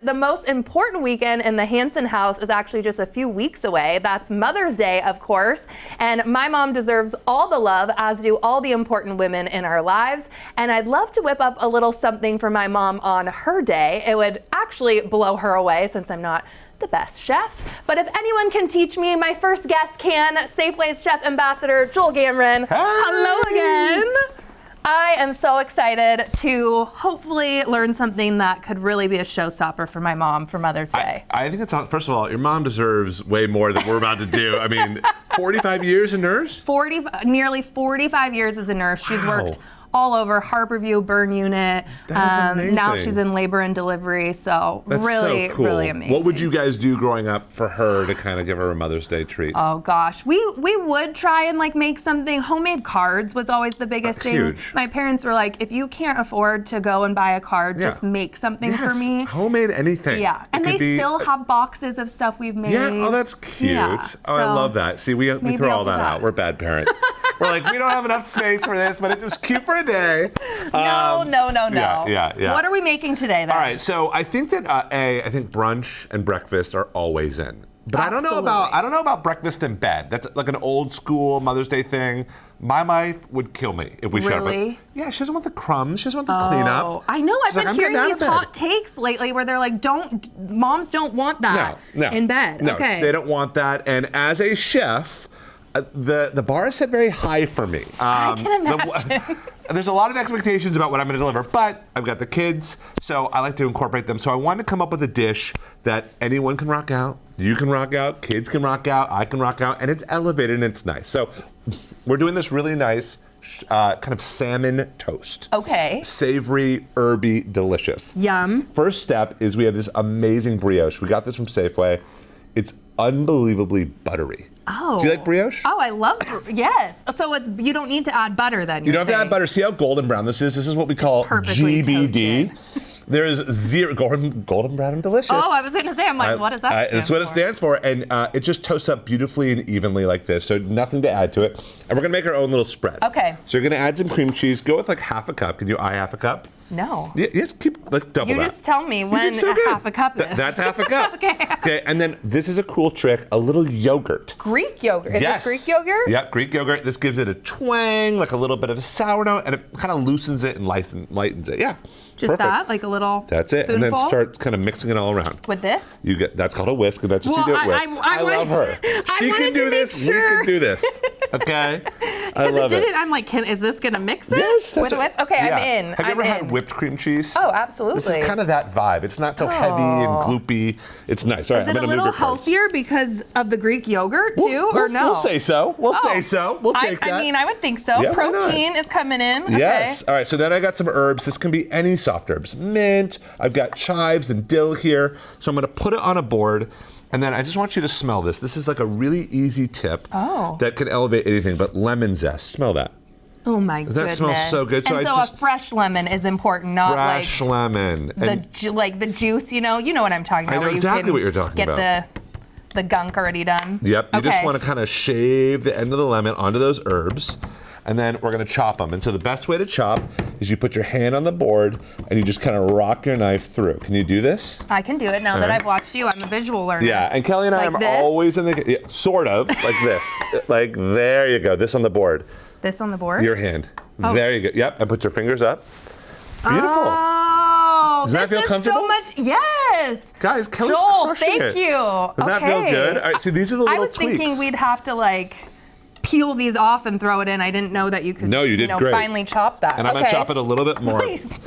the most important weekend in the Hansen house is actually just a few weeks away. That's Mother's Day, of course. And my mom deserves all the love, as do all the important women in our lives. And I'd love to whip up a little something for my mom on her day. It would actually blow her away since I'm not the best chef. But if anyone can teach me, my first guest can. Safeway's Chef Ambassador, Joel Gamron. Hey. Hello again. I am so excited to hopefully learn something that could really be a showstopper for my mom for Mother's Day. I think it's, first of all, your mom deserves way more than we're about to do. I mean, 45 years a nurse? Nearly 45 years as a nurse. She's worked all over Harborview Burn Unit. That is amazing. Now she's in labor and delivery, so That's really, so cool. really amazing. What would you guys do growing up for her to kind of give her a Mother's Day treat? Oh gosh, we would try and like make something. Homemade cards was always the biggest thing. Huge. My parents were like, if you can't afford to go and buy a card, just make something for me. Homemade anything. Yeah, and they still have boxes of stuff we've made. Yeah, oh, that's cute. Yeah, I love that. See, we throw all that out. We're bad parents. We're like, we don't have enough space for this, but it's just cute for a day. No. Yeah. What are we making today, then? All right, so I think that I think brunch and breakfast are always in. But I don't know about breakfast in bed. That's like an old school Mother's Day thing. My wife would kill me if we showed up. Really? Yeah, she doesn't want the crumbs. She doesn't want the cleanup. I know. I've She's been hearing these hot takes lately where they're like, moms don't want that in bed. No, okay. They don't want that. And as a chef, the bar is set very high for me. I can imagine. There's a lot of expectations about what I'm going to deliver, but I've got the kids, so I like to incorporate them. So I wanted to come up with a dish that anyone can rock out, you can rock out, kids can rock out, I can rock out, and it's elevated and it's nice. So we're doing this really nice kind of salmon toast. Okay. Savory, herby, delicious. Yum. First step is we have this amazing brioche. We got this from Safeway. It's unbelievably buttery. Oh. Do you like brioche? Oh, I love, yes. So you don't need to add butter then. You don't have to add butter. See how golden brown this is? This is what we call GBD. There is zero golden brown and delicious. Oh, I was going to say, I'm like, what does that stand for? That's what it stands for. And it just toasts up beautifully and evenly like this. So nothing to add to it. And we're going to make our own little spread. Okay. So you're going to add some cream cheese. Go with like half a cup. Can you half a cup? No. Yeah, yes, keep like double that. You just tell me when half a cup is. That's half a cup. Okay, and then this is a cool trick, a little yogurt. Greek yogurt. Is this Greek yogurt? Yep, Greek yogurt. This gives it a twang, like a little bit of a sourdough, and it kind of loosens it and lightens it. Yeah. Just perfect. that, like a little That's it, spoonful? and then start kind of mixing it all around. With this? That's called a whisk, and that's what you do it with. I love her. She can do this. We can do this. Okay. I love it. I'm like, is this gonna mix it? Yes. With a whisk? Okay, yeah. I'm in. Have you ever had whipped cream cheese? Oh, absolutely. This is kind of that vibe. It's not so heavy and gloopy. It's nice. All right, is it a little healthier because of the Greek yogurt too, or no? We'll say so. We'll take that. I mean, I would think so. Yeah, protein is coming in. Yes. Okay. All right. So then I got some herbs. This can be any soft herbs. Mint. I've got chives and dill here. So I'm going to put it on a board. And then I just want you to smell this. This is like a really easy tip that can elevate anything. But lemon zest. Smell that. Oh my goodness. That smells so good. So, a fresh lemon is important, not fresh lemon. Like the juice, you know what I'm talking about. I know exactly what you're talking about. Get the gunk already done. Yep. You just want to kind of shave the end of the lemon onto those herbs. And then we're going to chop them. And so the best way to chop is you put your hand on the board and you just kind of rock your knife through. Can you do this? I can do it now that I've watched you. I'm a visual learner. Yeah, and Kelly and I am always in the, sort of, like this. Like, there you go. This on the board. This on the board? Your hand. Oh. There you go. Yep, and put your fingers up. Beautiful. Oh, does that feel comfortable? So much, yes. Guys, Kelly's crushing it. Thank you. Does that feel good? All right, see, these are the little tweaks. I was thinking we'd have to peel these off and throw it in. I didn't know that you could. No, you did great. Finally chop that. And I'm gonna chop it a little bit more. Please.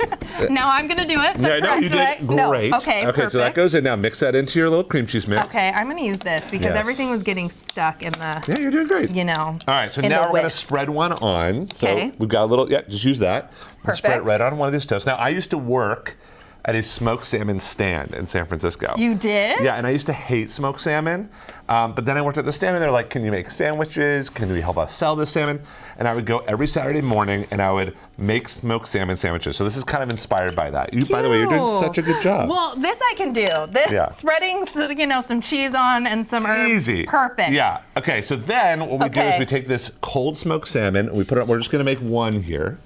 Now I'm gonna do it. Yeah, no, you did great. No. Okay, so that goes in now. Mix that into your little cream cheese mix. Okay, I'm gonna use this because everything was getting stuck in the. Yeah, you're doing great. All right, so now we're gonna spread one on. So we've got a little. Yeah, just use that. Perfect. Spread it right on one of these toasts. Now I used to work at a smoked salmon stand in San Francisco. You did? Yeah, and I used to hate smoked salmon, but then I worked at the stand and they're like, can you make sandwiches? Can we help us sell this salmon? And I would go every Saturday morning and I would make smoked salmon sandwiches. So this is kind of inspired by that. By the way, you're doing such a good job. Well, this I can do. This spreading, some cheese on and some herbs. Easy. Perfect. Yeah. Okay, so then what we do is we take this cold smoked salmon and we put it, we're just gonna make one here.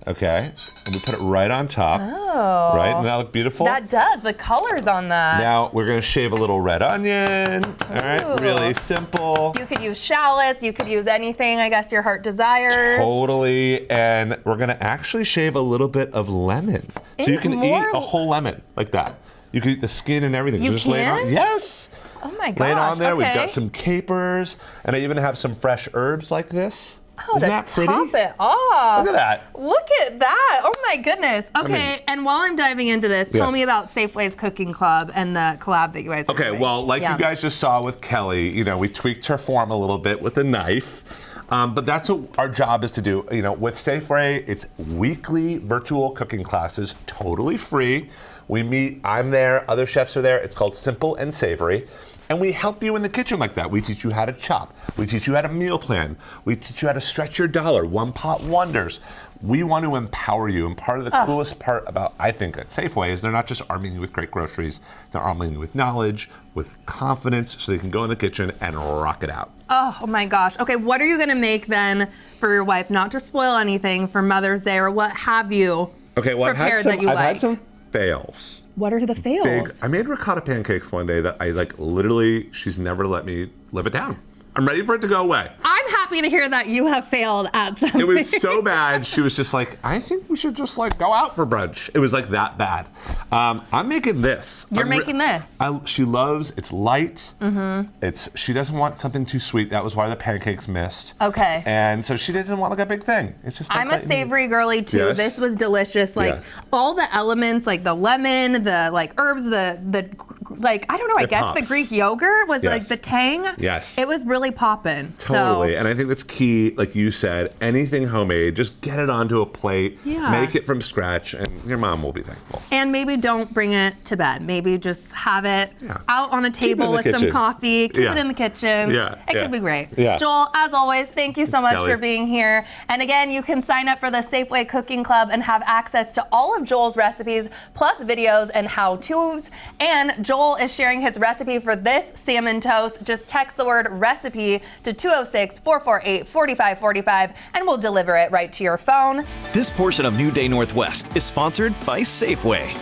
Okay, and we put it right on top. Oh. Right, doesn't that look beautiful? That does. The colors on that. Now we're gonna shave a little red onion. All right, really simple. You could use shallots. You could use anything, I guess, your heart desires. Totally, and we're gonna actually shave a little bit of lemon. So you can eat a whole lemon like that. You can eat the skin and everything. You so just lay it on. can? Yes. Oh my gosh. Lay it on there. Okay. We've got some capers, and I even have some fresh herbs like this. Oh, Isn't to that pretty? top it off. Look at that. Look at that. Oh my goodness. Okay, and while I'm diving into this, tell Yes. me about Safeway's Cooking Club and the collab that you guys are Okay, doing. well, like you guys just saw with Kelly, you know, we tweaked her form a little bit with a knife. But that's what our job is to do. You know, with Safeway, it's weekly virtual cooking classes, totally free. We meet, I'm there, other chefs are there. It's called Simple and Savory. And we help you in the kitchen like that. We teach you how to chop. We teach you how to meal plan. We teach you how to stretch your dollar, one pot wonders. We want to empower you. And part of the coolest part about, I think, at Safeway is they're not just arming you with great groceries, they're arming you with knowledge, with confidence, so they can go in the kitchen and rock it out. Oh my gosh. Okay, what are you gonna make then for your wife? Not to spoil anything for Mother's Day or what have you Okay, well, prepared that you I've like? had some fails. What are the fails? I made ricotta pancakes one day that I literally, she's never let me live it down. I'm ready for it to go away. I'm happy to hear that you have failed at something. It was so bad. She was just like, I think we should just go out for brunch. It was like that bad. I'm making this. You're making this. She loves, it's light. She doesn't want something too sweet. That was why the pancakes missed. Okay. And so she doesn't want a big thing. It's just I'm a savory girly too. Yes. This was delicious. All the elements, like the lemon, the herbs, the I don't know, I guess the Greek yogurt was like the tang. Yes. It was really poppin'. Totally. And I think that's key, like you said, anything homemade, just get it onto a plate, make it from scratch, and your mom will be thankful. And maybe don't bring it to bed. Maybe just have it out on a table with some coffee, keep it in the kitchen. It could be great. Joel, as always, thank you so much for being here. And again, you can sign up for the Safeway Cooking Club and have access to all of Joel's recipes, plus videos and how-tos. And Joel is sharing his recipe for this salmon toast. Just text the word recipe to 206-448-4545 and we'll deliver it right to your phone. This portion of New Day Northwest is sponsored by Safeway.